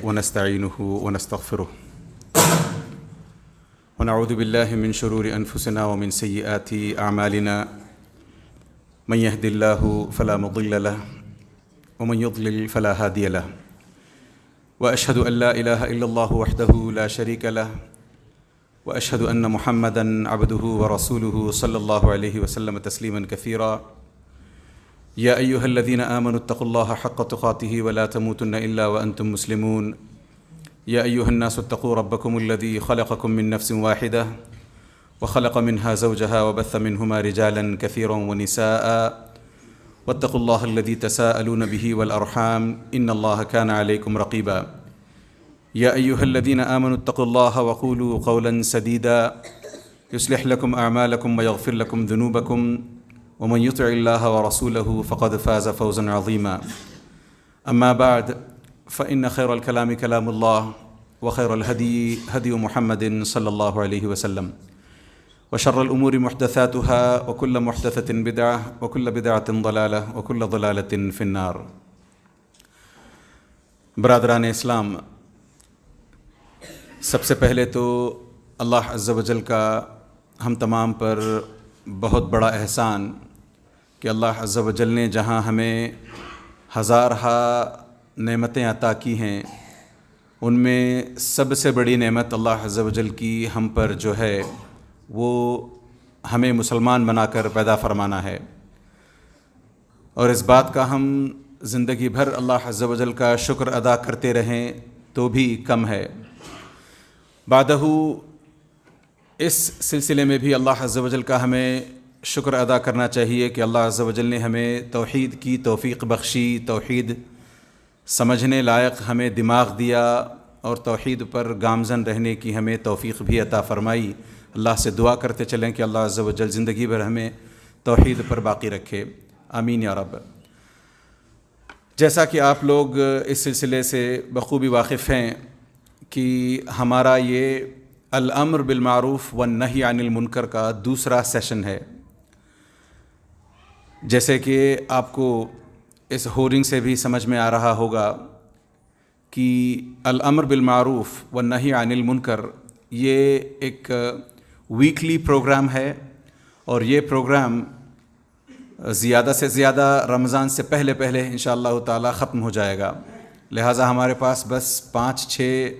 ونستعينه ونستغفره ونعوذ بالله من شرور أنفسنا ومن سيئات أعمالنا من يهد الله فلا مضل له ومن يضلل فلا هادي له وأشهد أن لا إله إلا الله وحده لا شريك له وأشهد أن محمدًا عبده ورسوله صلى الله عليه وسلم تسليمًا كثيرا يا أيها الذين آمنوا اتقوا الله حق تقاته ولا تموتن إلا وأنتم مسلمون يا أيها الناس اتقوا ربكم الذي خلقكم من نفس واحدة وخلق منها زوجها وبث منهما رجالا كثيرا ونساء واتقوا الله الذي تساءلون به والأرحام إن الله كان عليكم رقيبا يا أيها الذين آمنوا اتقوا الله وقولوا قولا سديدا يصلح لكم أعمالكم ويغفر لكم ذنوبكم ومن يطع الله ورسوله فقد فاز فوزا عظيما أما بعد فإن خير الكلام كلام الله وخير الهدي هدي محمد صلى الله عليه وسلم وشر الأمور محدثاتها وكل محدثة بدعة وكل بدعة ضلالة وكل ضلالة في النار. برادران اسلام، سب سے پہلے تو اللہ عز و جل کا ہم تمام پر بہت بڑا احسان کہ اللہ عز و جل نے جہاں ہمیں ہزارہا نعمتیں عطا کی ہیں، ان میں سب سے بڑی نعمت اللہ عز و جل کی ہم پر جو ہے وہ ہمیں مسلمان بنا کر پیدا فرمانا ہے، اور اس بات کا ہم زندگی بھر اللہ عز و جل کا شکر ادا کرتے رہیں تو بھی کم ہے۔ بعدہ اس سلسلے میں بھی اللہ عز و جل کا ہمیں شکر ادا کرنا چاہیے کہ اللہ عز و جل نے ہمیں توحید کی توفیق بخشی، توحید سمجھنے لائق ہمیں دماغ دیا اور توحید پر گامزن رہنے کی ہمیں توفیق بھی عطا فرمائی۔ اللہ سے دعا کرتے چلیں کہ اللہ عز و جل زندگی بھر ہمیں توحید پر باقی رکھے، آمین یا رب۔ جیسا کہ آپ لوگ اس سلسلے سے بخوبی واقف ہیں کہ ہمارا یہ الامر بالمعروف والنہی عن المنکر کا دوسرا سیشن ہے۔ جیسے کہ آپ کو اس ہورنگ سے بھی سمجھ میں آ رہا ہوگا کہ الامر بالمعروف والنہی عن المنکر یہ ایک ویکلی پروگرام ہے، اور یہ پروگرام زیادہ سے زیادہ رمضان سے پہلے انشاءاللہ تعالی ختم ہو جائے گا، لہٰذا ہمارے پاس بس 5-6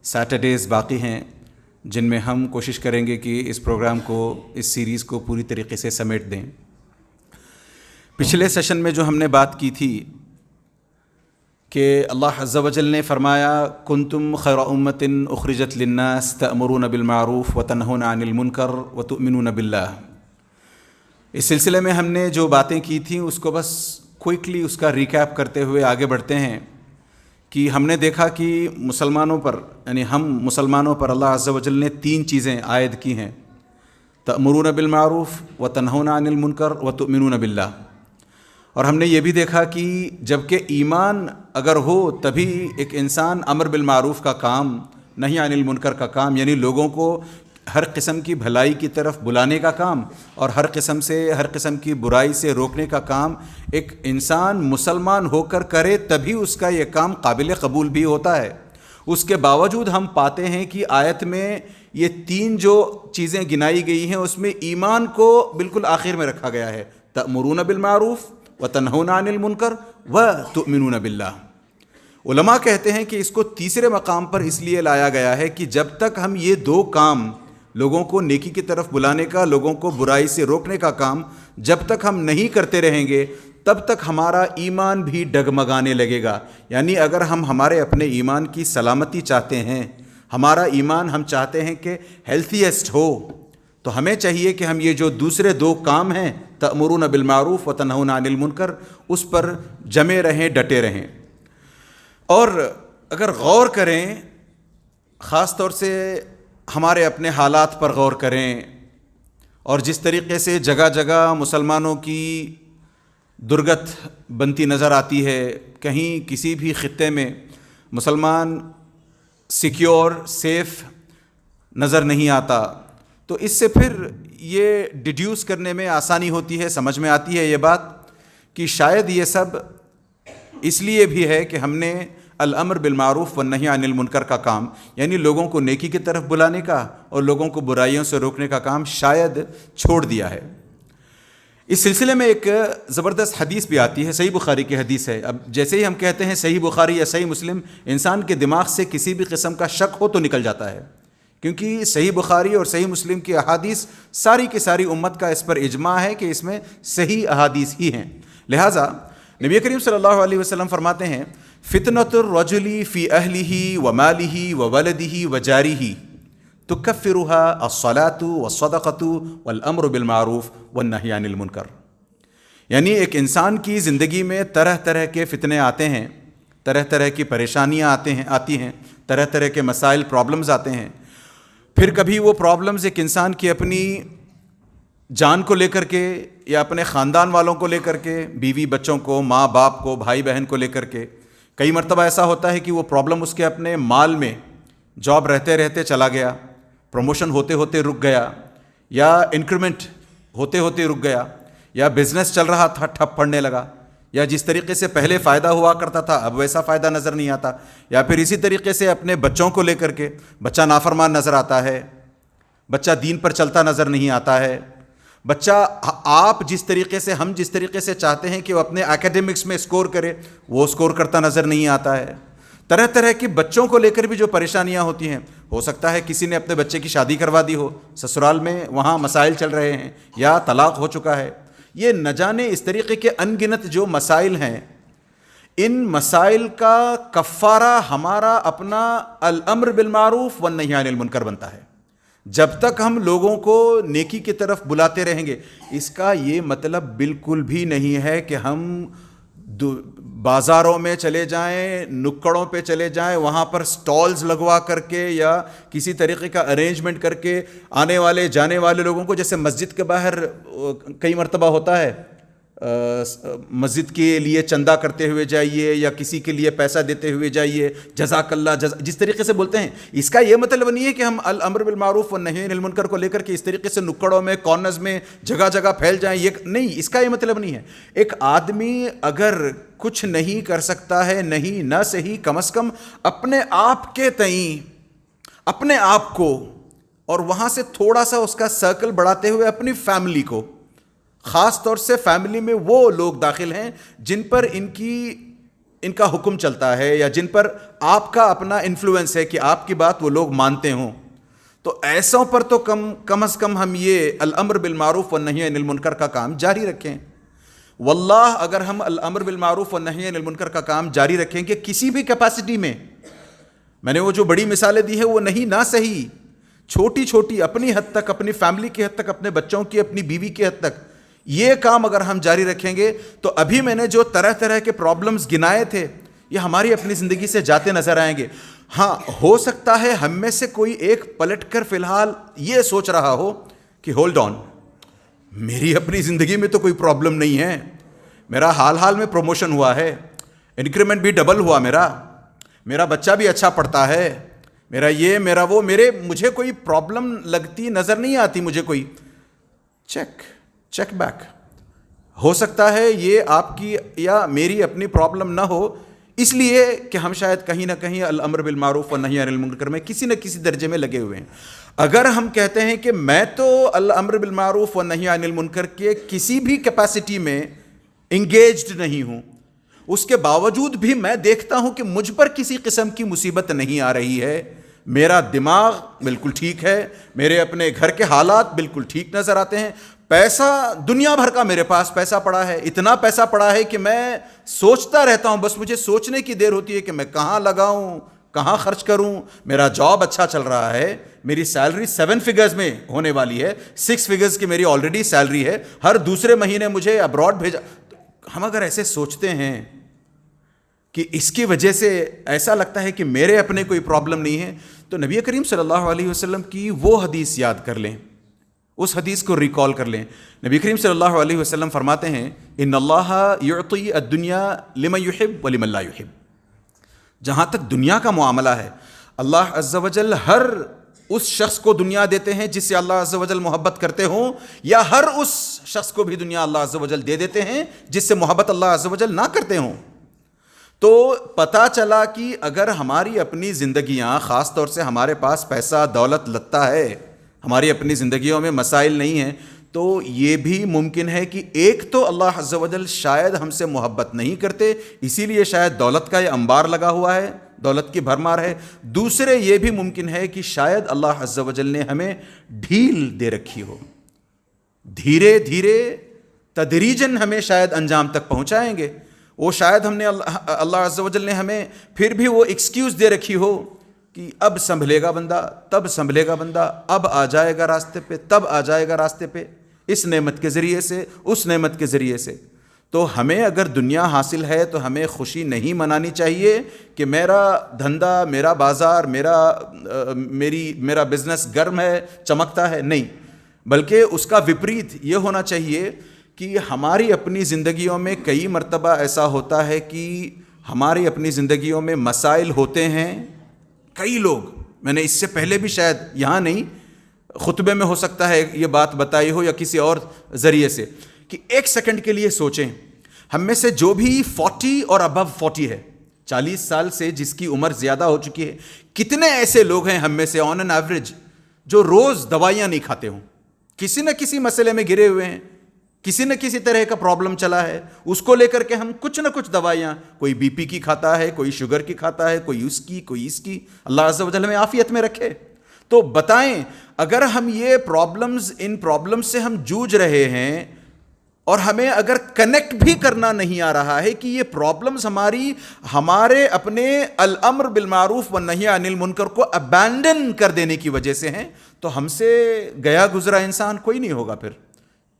سیٹرڈیز باقی ہیں جن میں ہم کوشش کریں گے کہ اس پروگرام کو، اس سیریز کو پوری طریقے سے سمیٹ دیں۔ پچھلے سیشن میں جو ہم نے بات کی تھی کہ اللہ عز و جل نے فرمایا کنتم خیر امۃ اخرجت للناس تأمرون بالمعروف وتنہون عن المنکر وتؤمنون باللہ۔ اس سلسلے میں ہم نے جو باتیں کی تھیں اس کو بس کوئکلی اس کا ریکیپ کرتے ہوئے آگے بڑھتے ہیں کہ ہم نے دیکھا کہ مسلمانوں پر، یعنی ہم مسلمانوں پر اللہ عز و جل نے 3 چیزیں عائد کی ہیں، تأمرون بالمعروف وتنہون عن المنکر وتؤمنون باللہ۔ اور ہم نے یہ بھی دیکھا کہ جب کہ ایمان اگر ہو تبھی ایک انسان امر بالمعروف کا کام، نہی عن المنکر کا کام، یعنی لوگوں کو ہر قسم کی بھلائی کی طرف بلانے کا کام اور ہر قسم کی برائی سے روکنے کا کام ایک انسان مسلمان ہو کر کرے تبھی اس کا یہ کام قابل قبول بھی ہوتا ہے۔ اس کے باوجود ہم پاتے ہیں کہ آیت میں یہ 3 جو چیزیں گنائی گئی ہیں اس میں ایمان کو بالکل آخر میں رکھا گیا ہے، تأمرون بالمعروف وتنہون عن المنکر وتؤمنون باللہ۔ علماء کہتے ہیں کہ اس کو تیسرے مقام پر اس لیے لایا گیا ہے کہ جب تک ہم یہ 2 کام، لوگوں کو نیکی کی طرف بلانے کا، لوگوں کو برائی سے روکنے کا کام، جب تک ہم نہیں کرتے رہیں گے تب تک ہمارا ایمان بھی ڈگمگانے لگے گا۔ یعنی اگر ہم ہمارے اپنے ایمان کی سلامتی چاہتے ہیں، ہمارا ایمان ہم چاہتے ہیں کہ ہیلتھیسٹ ہو، تو ہمیں چاہیے کہ ہم یہ جو دوسرے 2 کام ہیں تأمرون بالمعروف وتنہون عن المنکر، اس پر جمے رہیں، ڈٹے رہیں۔ اور اگر غور کریں، خاص طور سے ہمارے اپنے حالات پر غور کریں، اور جس طریقے سے جگہ جگہ مسلمانوں کی درگت بنتی نظر آتی ہے، کہیں کسی بھی خطے میں مسلمان سیکیور، سیف نظر نہیں آتا، تو اس سے پھر یہ ڈیڈیوس کرنے میں آسانی ہوتی ہے، سمجھ میں آتی ہے یہ بات کہ شاید یہ سب اس لیے بھی ہے کہ ہم نے الامر بالمعروف والنہی عن المنکر کا کام، یعنی لوگوں کو نیکی کی طرف بلانے کا اور لوگوں کو برائیوں سے روکنے کا کام شاید چھوڑ دیا ہے۔ اس سلسلے میں ایک زبردست حدیث بھی آتی ہے، صحیح بخاری کی حدیث ہے۔ اب جیسے ہی ہم کہتے ہیں صحیح بخاری یا صحیح مسلم، انسان کے دماغ سے کسی بھی قسم کا شک ہو تو نکل جاتا ہے، کیونکہ صحیح بخاری اور صحیح مسلم کی احادیث ساری کی ساری امت کا اس پر اجماع ہے کہ اس میں صحیح احادیث ہی ہیں۔ لہٰذا نبی کریم صلی اللہ علیہ وسلم فرماتے ہیں فتنۃ الرجل فی اہلہ ومالہ وولدہ وجارہ تکفرها الصلاۃ والصدقۃ والامر بالمعروف والنہی عن المنکر، یعنی ایک انسان کی زندگی میں طرح طرح کے فتنے آتے ہیں، طرح طرح کی پریشانیاں آتی ہیں، طرح طرح کے مسائل پرابلمز آتے ہیں۔ پھر کبھی وہ پرابلمز ایک انسان کی اپنی جان کو لے کر کے یا اپنے خاندان والوں کو لے کر کے، بیوی بچوں کو، ماں باپ کو، بھائی بہن کو لے کر کے، کئی مرتبہ ایسا ہوتا ہے کہ وہ پرابلم اس کے اپنے مال میں، جاب رہتے رہتے چلا گیا، پروموشن ہوتے ہوتے رک گیا، یا انکریمنٹ ہوتے ہوتے رک گیا، یا بزنس چل رہا تھا ٹھپ پڑنے لگا، یا جس طریقے سے پہلے فائدہ ہوا کرتا تھا اب ویسا فائدہ نظر نہیں آتا، یا پھر اسی طریقے سے اپنے بچوں کو لے کر کے بچہ نافرمان نظر آتا ہے، بچہ دین پر چلتا نظر نہیں آتا ہے، بچہ آپ جس طریقے سے، ہم جس طریقے سے چاہتے ہیں کہ وہ اپنے ایکیڈمکس میں اسکور کرے وہ اسکور کرتا نظر نہیں آتا ہے۔ طرح طرح کی بچوں کو لے کر بھی جو پریشانیاں ہوتی ہیں، ہو سکتا ہے کسی نے اپنے بچے کی شادی کروا دی ہو، سسرال میں وہاں مسائل چل رہے ہیں، یا طلاق ہو چکا ہے، یہ نہ جانے اس طریقے کے ان گنت جو مسائل ہیں، ان مسائل کا کفارہ ہمارا اپنا الامر بالمعروف والنہی عن المنکر بنتا ہے۔ جب تک ہم لوگوں کو نیکی کی طرف بلاتے رہیں گے، اس کا یہ مطلب بالکل بھی نہیں ہے کہ ہم بازاروں میں چلے جائیں، نکڑوں پہ چلے جائیں، وہاں پر سٹالز لگوا کر کے یا کسی طریقے کا ارینجمنٹ کر کے آنے والے جانے والے لوگوں کو، جیسے مسجد کے باہر کئی مرتبہ ہوتا ہے، مسجد کے لیے چندہ کرتے ہوئے جائیے یا کسی کے لیے پیسہ دیتے ہوئے جائیے، جزاک اللہ جس طریقے سے بولتے ہیں، اس کا یہ مطلب نہیں ہے کہ ہم الامر بالمعروف والنہی عن المنکر کو لے کر کے اس طریقے سے نکڑوں میں، کارنرز میں، جگہ جگہ پھیل جائیں، یہ نہیں، اس کا یہ مطلب نہیں ہے۔ ایک آدمی اگر کچھ نہیں کر سکتا ہے، نہیں نہ صحیح، کم از کم اپنے آپ کے تئیں، اپنے آپ کو، اور وہاں سے تھوڑا سا اس کا سرکل بڑھاتے ہوئے اپنی فیملی کو، خاص طور سے فیملی میں وہ لوگ داخل ہیں جن پر ان کا حکم چلتا ہے، یا جن پر آپ کا اپنا انفلوئنس ہے کہ آپ کی بات وہ لوگ مانتے ہوں، تو ایسوں پر تو کم از کم ہم یہ الامر بالمعروف والنہی عن المنکر کا کام جاری رکھیں۔ واللہ اگر ہم الامر بالمعروف والنہی عن المنکر کا کام جاری رکھیں گے کسی بھی کیپیسٹی میں نے وہ جو بڑی مثالیں دی ہیں وہ نہیں نہ صحیح، چھوٹی چھوٹی اپنی حد تک، اپنی فیملی کی حد تک، اپنے بچوں کی، اپنی بیوی کی حد تک، یہ کام اگر ہم جاری رکھیں گے تو ابھی میں نے جو طرح طرح کے پرابلمز گنائے تھے یہ ہماری اپنی زندگی سے جاتے نظر آئیں گے۔ ہاں، ہو سکتا ہے ہم میں سے کوئی ایک پلٹ کر فی الحال یہ سوچ رہا ہو کہ ہولڈ آن، میری اپنی زندگی میں تو کوئی پرابلم نہیں ہے، میرا حال میں پروموشن ہوا ہے، انکریمنٹ بھی ڈبل ہوا، میرا بچہ بھی اچھا پڑھتا ہے، میرا یہ میرا وہ، مجھے کوئی پرابلم لگتی نظر نہیں آتی، مجھے کوئی چیک بیک۔ ہو سکتا ہے یہ آپ کی یا میری اپنی پرابلم نہ ہو، اس لیے کہ ہم شاید کہیں نہ کہیں الامر بالمعروف والنہی عن المنکر میں کسی نہ کسی درجے میں لگے ہوئے ہیں۔ اگر ہم کہتے ہیں کہ میں تو الامر بالمعروف والنہی عن المنکر کے کسی بھی کیپیسٹی میں انگیجڈ نہیں ہوں، اس کے باوجود بھی میں دیکھتا ہوں کہ مجھ پر کسی قسم کی مصیبت نہیں آ رہی ہے، میرا دماغ بالکل ٹھیک ہے، میرے اپنے گھر کے حالات بالکل ٹھیک نظر آتے ہیں، پیسہ دنیا بھر کا میرے پاس پیسہ پڑا ہے، اتنا پیسہ پڑا ہے کہ میں سوچتا رہتا ہوں، بس مجھے سوچنے کی دیر ہوتی ہے کہ میں کہاں لگاؤں، کہاں خرچ کروں، میرا جاب اچھا چل رہا ہے، میری سیلری 7 فگرز میں ہونے والی ہے، 6 فگرز کی میری آلریڈی سیلری ہے، ہر دوسرے مہینے مجھے ابراڈ بھیجا۔ ہم اگر ایسے سوچتے ہیں کہ اس کی وجہ سے ایسا لگتا ہے کہ میرے اپنے کوئی پرابلم نہیں ہے، تو نبی کریم صلی اللہ علیہ وسلم کی وہ حدیث یاد کر لیں، اس حدیث کو ریکال کر لیں۔ نبی کریم صلی اللہ علیہ وسلم فرماتے ہیں ان اللہ یعطی الدنیا لمن یحب ولمن لا یحب۔ جہاں تک دنیا کا معاملہ ہے، اللہ عز و جل ہر اس شخص کو دنیا دیتے ہیں جس سے اللہ عز و جل محبت کرتے ہوں، یا ہر اس شخص کو بھی دنیا اللہ عز و جل دے دیتے ہیں جس سے محبت اللہ عز و جل نہ کرتے ہوں۔ تو پتہ چلا کہ اگر ہماری اپنی زندگیاں، خاص طور سے ہمارے پاس پیسہ دولت لتا ہے، ہماری اپنی زندگیوں میں مسائل نہیں ہیں، تو یہ بھی ممکن ہے کہ ایک تو اللہ عز و جل شاید ہم سے محبت نہیں کرتے، اسی لیے شاید دولت کا یہ انبار لگا ہوا ہے، دولت کی بھرمار ہے۔ دوسرے یہ بھی ممکن ہے کہ شاید اللہ عز و جل نے ہمیں ڈھیل دے رکھی ہو، دھیرے دھیرے تدریجاً ہمیں شاید انجام تک پہنچائیں گے۔ وہ شاید ہم نے اللہ عز و جل نے ہمیں پھر بھی وہ ایکسکیوز دے رکھی ہو کہ اب سنبھلے گا بندہ، تب سنبھلے گا بندہ، اب آ جائے گا راستے پہ، تب آ جائے گا راستے پہ، اس نعمت کے ذریعے سے، اس نعمت کے ذریعے سے۔ تو ہمیں اگر دنیا حاصل ہے تو ہمیں خوشی نہیں منانی چاہیے کہ میرا دھندا، میرا بازار، میرا بزنس گرم ہے، چمکتا ہے، نہیں، بلکہ اس کا وپریت یہ ہونا چاہیے کہ ہماری اپنی زندگیوں میں کئی مرتبہ ایسا ہوتا ہے کہ ہماری اپنی زندگیوں میں مسائل ہوتے ہیں۔ کئی لوگ، میں نے اس سے پہلے بھی شاید یہاں نہیں خطبے میں ہو سکتا ہے یہ بات بتائی ہو یا کسی اور ذریعے سے، کہ ایک سیکنڈ کے لیے سوچیں، ہم میں سے جو بھی 40 اور ابو 40 ہے، 40 سال سے جس کی عمر زیادہ ہو چکی ہے، کتنے ایسے لوگ ہیں ہم میں سے آن این ایوریج جو روز دوائیاں نہیں کھاتے ہوں، کسی نہ کسی مسئلے میں گرے ہوئے ہیں، کسی نہ کسی طرح کا پرابلم چلا ہے، اس کو لے کر کے ہم کچھ نہ کچھ دوائیاں، کوئی بی پی کی کھاتا ہے، کوئی شوگر کی کھاتا ہے، کوئی اس کی، کوئی اس کی، اللہ عز و جل ہمیں عافیت میں رکھے۔ تو بتائیں، اگر ہم یہ پرابلمز، ان پرابلم سے ہم جوجھ رہے ہیں اور ہمیں اگر کنیکٹ بھی کرنا نہیں آ رہا ہے کہ یہ پرابلمز ہمارے اپنے الامر بالمعروف والنہی عن المنکر کو ابینڈن کر دینے کی وجہ سے ہیں، تو ہم سے گیا گزرا انسان کوئی نہیں ہوگا پھر۔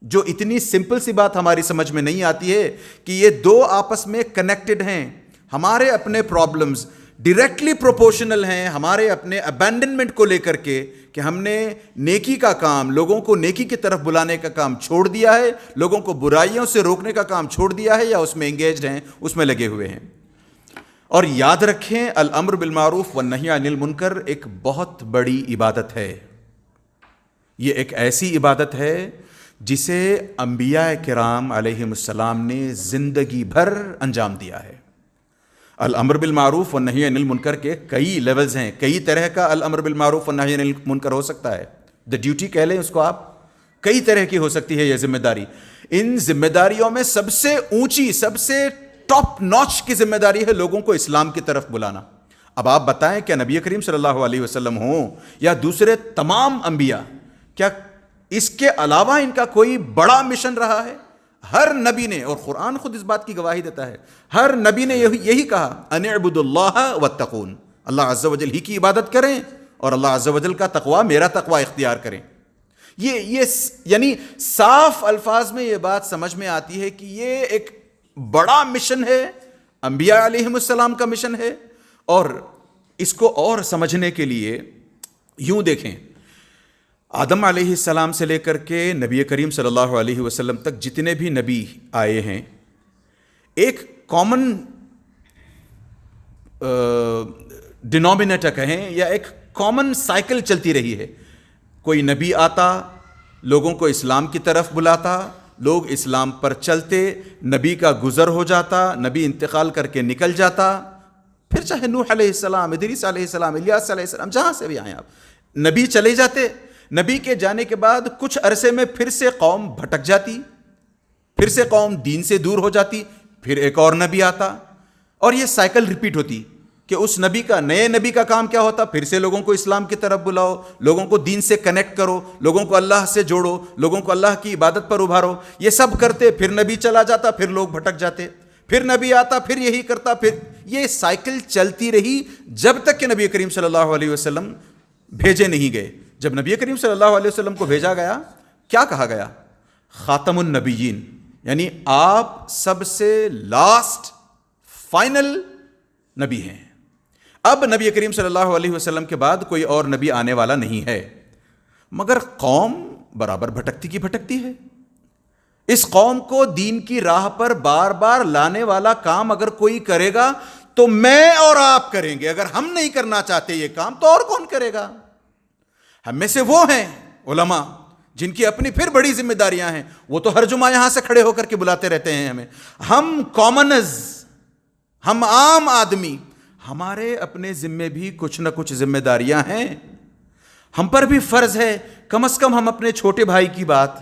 جو اتنی سمپل سی بات ہماری سمجھ میں نہیں آتی ہے کہ یہ دو آپس میں کنیکٹڈ ہیں، ہمارے اپنے پرابلمز ڈائریکٹلی پروپورشنل ہیں ہمارے اپنے ابینڈنمنٹ کو لے کر کے، کہ ہم نے نیکی کا کام، لوگوں کو نیکی کی طرف بلانے کا کام چھوڑ دیا ہے، لوگوں کو برائیوں سے روکنے کا کام چھوڑ دیا ہے، یا اس میں انگیجڈ ہیں، اس میں لگے ہوئے ہیں۔ اور یاد رکھیں، الامر بالمعروف والنہی عن المنکر ایک بہت بڑی عبادت ہے۔ یہ ایک ایسی عبادت ہے جسے انبیاء کرام علیہم السلام نے زندگی بھر انجام دیا ہے۔ الامر بالمعروف والنہی عن المنکر کے کئی لیولز ہیں، کئی طرح کا الامر بالمعروف والنہی عن المنکر ہو سکتا ہے، دا ڈیوٹی کہہ لیں اس کو آپ، کئی طرح کی ہو سکتی ہے یہ ذمہ داری۔ ان ذمہ داریوں میں سب سے اونچی، سب سے ٹاپ نوچ کی ذمہ داری ہے لوگوں کو اسلام کی طرف بلانا۔ اب آپ بتائیں، کیا نبی کریم صلی اللہ علیہ وسلم ہوں یا دوسرے تمام انبیاء، کیا اس کے علاوہ ان کا کوئی بڑا مشن رہا ہے؟ ہر نبی نے، اور قرآن خود اس بات کی گواہی دیتا ہے، ہر نبی نے یہی کہا، ان اعبدوا اللہ واتقون، اللہ عز و جل ہی کی عبادت کریں اور اللہ عز و جل کا تقوی، میرا تقوی اختیار کریں۔ یہ یعنی صاف الفاظ میں یہ بات سمجھ میں آتی ہے کہ یہ ایک بڑا مشن ہے، انبیاء علیہم السلام کا مشن ہے۔ اور اس کو اور سمجھنے کے لیے یوں دیکھیں، آدم علیہ السلام سے لے کر کے نبی کریم صلی اللہ علیہ وسلم تک جتنے بھی نبی آئے ہیں، ایک کامن ڈینومینیٹر کہیں یا ایک کامن سائیکل چلتی رہی ہے۔ کوئی نبی آتا، لوگوں کو اسلام کی طرف بلاتا، لوگ اسلام پر چلتے، نبی کا گزر ہو جاتا، نبی انتقال کر کے نکل جاتا، پھر چاہے نوح علیہ السلام، ادریس علیہ السلام، الیاس علیہ السلام، جہاں سے بھی آئیں آپ، نبی چلے جاتے۔ نبی کے جانے کے بعد کچھ عرصے میں پھر سے قوم بھٹک جاتی، پھر سے قوم دین سے دور ہو جاتی، پھر ایک اور نبی آتا، اور یہ سائیکل ریپیٹ ہوتی کہ اس نبی کا، نئے نبی کا کام کیا ہوتا، پھر سے لوگوں کو اسلام کی طرف بلاؤ، لوگوں کو دین سے کنیکٹ کرو، لوگوں کو اللہ سے جوڑو، لوگوں کو اللہ کی عبادت پر ابھارو۔ یہ سب کرتے، پھر نبی چلا جاتا، پھر لوگ بھٹک جاتے، پھر نبی آتا، پھر یہی کرتا، پھر یہ سائیکل چلتی رہی جب تک کہ نبی کریم صلی اللہ علیہ وسلم بھیجے نہیں گئے۔ جب نبی کریم صلی اللہ علیہ وسلم کو بھیجا گیا، کیا کہا گیا؟ خاتم النبیین، یعنی آپ سب سے لاسٹ فائنل نبی ہیں۔ اب نبی کریم صلی اللہ علیہ وسلم کے بعد کوئی اور نبی آنے والا نہیں ہے، مگر قوم برابر بھٹکتی کی بھٹکتی ہے۔ اس قوم کو دین کی راہ پر بار بار لانے والا کام اگر کوئی کرے گا تو میں اور آپ کریں گے، اگر ہم نہیں کرنا چاہتے یہ کام تو اور کون کرے گا؟ ہم میں سے وہ ہیں علماء جن کی اپنی پھر بڑی ذمہ داریاں ہیں، وہ تو ہر جمعہ یہاں سے کھڑے ہو کر کے بلاتے رہتے ہیں ہمیں۔ ہم کامنز، ہم عام آدمی، ہمارے اپنے ذمے بھی کچھ نہ کچھ ذمہ داریاں ہیں. ہم پر بھی فرض ہے کم از کم ہم اپنے چھوٹے بھائی کی بات،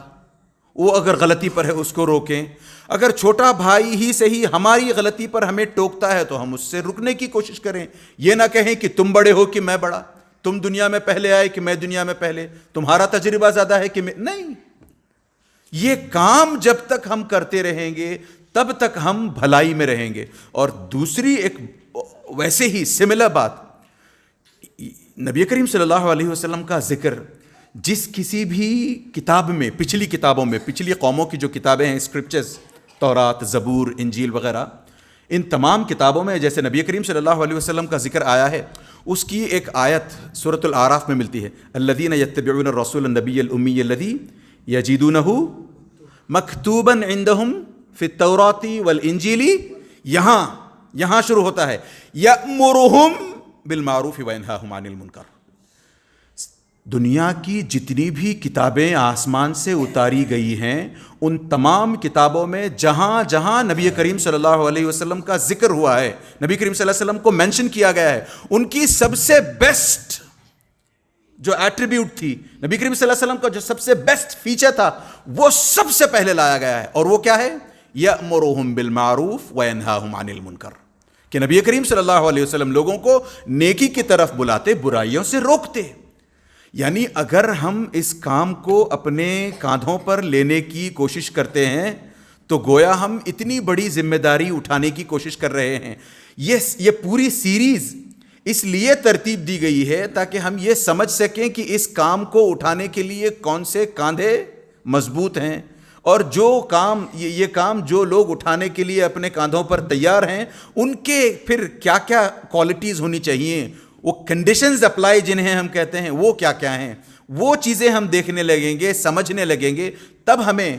وہ اگر غلطی پر ہے اس کو روکیں. اگر چھوٹا بھائی ہی صحیح ہماری غلطی پر ہمیں ٹوکتا ہے تو ہم اس سے رکنے کی کوشش کریں. یہ نہ کہیں کہ تم بڑے ہو کہ میں بڑا، تم دنیا میں پہلے آئے کہ میں دنیا میں پہلے، تمہارا تجربہ زیادہ ہے کہ میں نہیں. یہ کام جب تک ہم کرتے رہیں گے تب تک ہم بھلائی میں رہیں گے. اور دوسری ایک ویسے ہی سملر بات، نبی کریم صلی اللہ علیہ وسلم کا ذکر جس کسی بھی کتاب میں، پچھلی کتابوں میں، پچھلی قوموں کی جو کتابیں ہیں اسکرپچرز، تورات، زبور، انجیل وغیرہ، ان تمام کتابوں میں جیسے نبی کریم صلی اللہ علیہ وسلم کا ذکر آیا ہے، اس کی ایک آیت سورۃ الاعراف میں ملتی ہے، الذین یتبعون الرسول النبی الامی الذی یجدونہ مکتوبا عندہم فی التوراۃ والانجیل. یہاں شروع ہوتا ہے یأمرہم بالمعروف وینہاہم عن المنکر. دنیا کی جتنی بھی کتابیں آسمان سے اتاری گئی ہیں، ان تمام کتابوں میں جہاں جہاں نبی کریم صلی اللہ علیہ وسلم کا ذکر ہوا ہے، نبی کریم صلی اللہ علیہ وسلم کو مینشن کیا گیا ہے، ان کی سب سے بیسٹ جو ایٹریبیوٹ تھی، نبی کریم صلی اللہ علیہ وسلم کا جو سب سے بیسٹ فیچر تھا، وہ سب سے پہلے لایا گیا ہے. اور وہ کیا ہے؟ یأمرہم بالمعروف وینہاہم عن المنکر. کہ نبی کریم صلی اللہ علیہ وسلم لوگوں کو نیکی کی طرف بلاتے، برائیوں سے روکتے. یعنی اگر ہم اس کام کو اپنے کاندھوں پر لینے کی کوشش کرتے ہیں تو گویا ہم اتنی بڑی ذمہ داری اٹھانے کی کوشش کر رہے ہیں. یہ پوری سیریز اس لیے ترتیب دی گئی ہے تاکہ ہم یہ سمجھ سکیں کہ اس کام کو اٹھانے کے لیے کون سے کاندھے مضبوط ہیں، اور یہ کام جو لوگ اٹھانے کے لیے اپنے کاندھوں پر تیار ہیں، ان کے پھر کیا کیا کوالٹیز ہونی چاہیے، وہ کنڈیشنز اپلائی جنہیں ہم کہتے ہیں، وہ کیا کیا ہیں، وہ چیزیں ہم دیکھنے لگیں گے، سمجھنے لگیں گے. تب ہمیں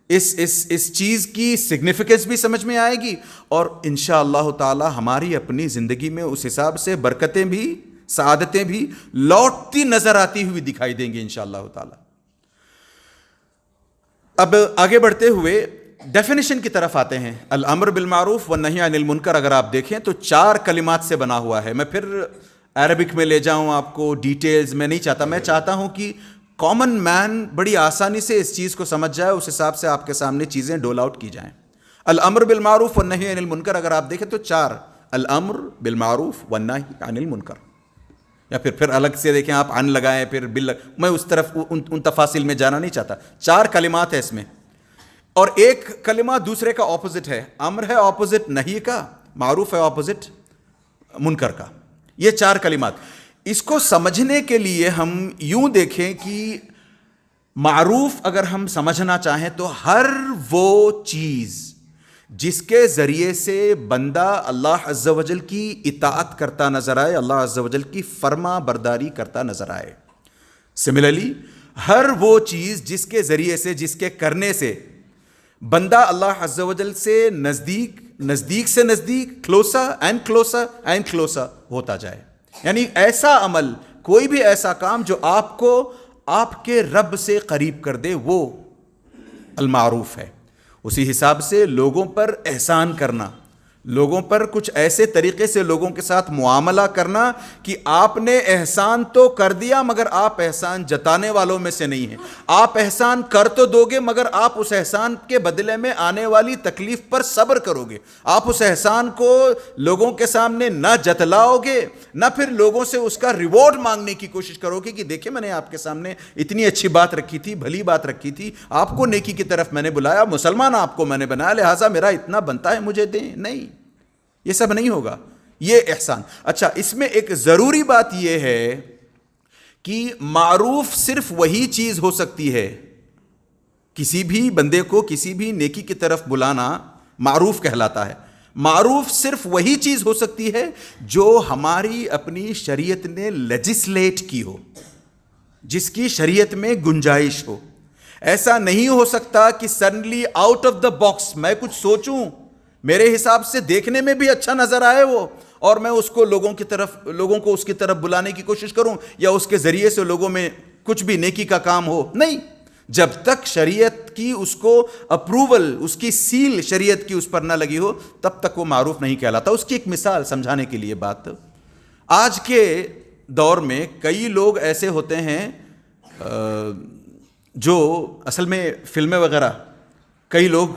اس چیز کی سگنیفیکنس بھی سمجھ میں آئے گی، اور انشاءاللہ تعالی ہماری اپنی زندگی میں اس حساب سے برکتیں بھی، سعادتیں بھی لوٹتی نظر آتی ہوئی دکھائی دیں گی انشاءاللہ تعالی. اب آگے بڑھتے ہوئے ڈیفینیشن کی طرف آتے ہیں. الامر بالمعروف والنہی عن المنکر اگر آپ دیکھیں تو 4 کلمات سے بنا ہوا ہے. میں پھر عربک میں لے جاؤں آپ کو، ڈیٹیلز میں نہیں چاہتا. میں چاہتا ہوں کہ کامن مین بڑی آسانی سے اس چیز کو سمجھ جائے، اس حساب سے آپ کے سامنے چیزیں ڈول آؤٹ کی جائیں. الامر بالمعروف والنہی عن المنکر اگر آپ دیکھیں تو 4، الامر بالمعروف والنہی عن المنکر، یا پھر الگ سے دیکھیں آپ عن لگائیں پھر میں اس طرف ان تفاصیل میں جانا نہیں چاہتا. 4 کلمات ہیں اس میں، اور ایک کلمہ دوسرے کا اپوزٹ ہے. امر ہے اپوزٹ نہی کا، معروف ہے اپوزٹ منکر کا. یہ 4 کلمات. اس کو سمجھنے کے لیے ہم یوں دیکھیں کہ معروف اگر ہم سمجھنا چاہیں تو ہر وہ چیز جس کے ذریعے سے بندہ اللہ عز و جل کی اطاعت کرتا نظر آئے، اللہ عز و جل کی فرما برداری کرتا نظر آئے. سملرلی ہر وہ چیز جس کے ذریعے سے، جس کے کرنے سے بندہ اللہ عز و جل سے نزدیک سے نزدیک، closer and closer and closer ہوتا جائے. یعنی ایسا عمل، کوئی بھی ایسا کام جو آپ کو آپ کے رب سے قریب کر دے، وہ المعروف ہے. اسی حساب سے لوگوں پر احسان کرنا، لوگوں پر کچھ ایسے طریقے سے لوگوں کے ساتھ معاملہ کرنا کہ آپ نے احسان تو کر دیا مگر آپ احسان جتانے والوں میں سے نہیں ہیں. آپ احسان کر تو دو گے مگر آپ اس احسان کے بدلے میں آنے والی تکلیف پر صبر کرو گے. آپ اس احسان کو لوگوں کے سامنے نہ جتلاؤ گے، نہ پھر لوگوں سے اس کا ریوارڈ مانگنے کی کوشش کرو گے کہ دیکھیں میں نے آپ کے سامنے اتنی اچھی بات رکھی تھی، بھلی بات رکھی تھی، آپ کو نیکی کی طرف میں نے بلایا، مسلمان آپ کو میں نے بنایا، لہٰذا میرا اتنا بنتا ہے مجھے دیں. نہیں، یہ سب نہیں ہوگا، یہ احسان. اچھا، اس میں ایک ضروری بات یہ ہے کہ معروف صرف وہی چیز ہو سکتی ہے، کسی بھی بندے کو کسی بھی نیکی کی طرف بلانا معروف کہلاتا ہے. معروف صرف وہی چیز ہو سکتی ہے جو ہماری اپنی شریعت نے لیجسلیٹ کی ہو، جس کی شریعت میں گنجائش ہو. ایسا نہیں ہو سکتا کہ suddenly out of the box میں کچھ سوچوں، میرے حساب سے دیکھنے میں بھی اچھا نظر آئے وہ، اور میں اس کو لوگوں کو اس کی طرف بلانے کی کوشش کروں، یا اس کے ذریعے سے لوگوں میں کچھ بھی نیکی کا کام ہو. نہیں، جب تک شریعت شریعت کی اس کو اپروول، اس کی سیل شریعت کی اس پر نہ لگی ہو، تب تک وہ معروف نہیں کہلاتا. اس کی ایک مثال سمجھانے کے لیے بات، آج کے دور میں کئی لوگ ایسے ہوتے ہیں جو اصل میں فلمیں وغیرہ کئی لوگ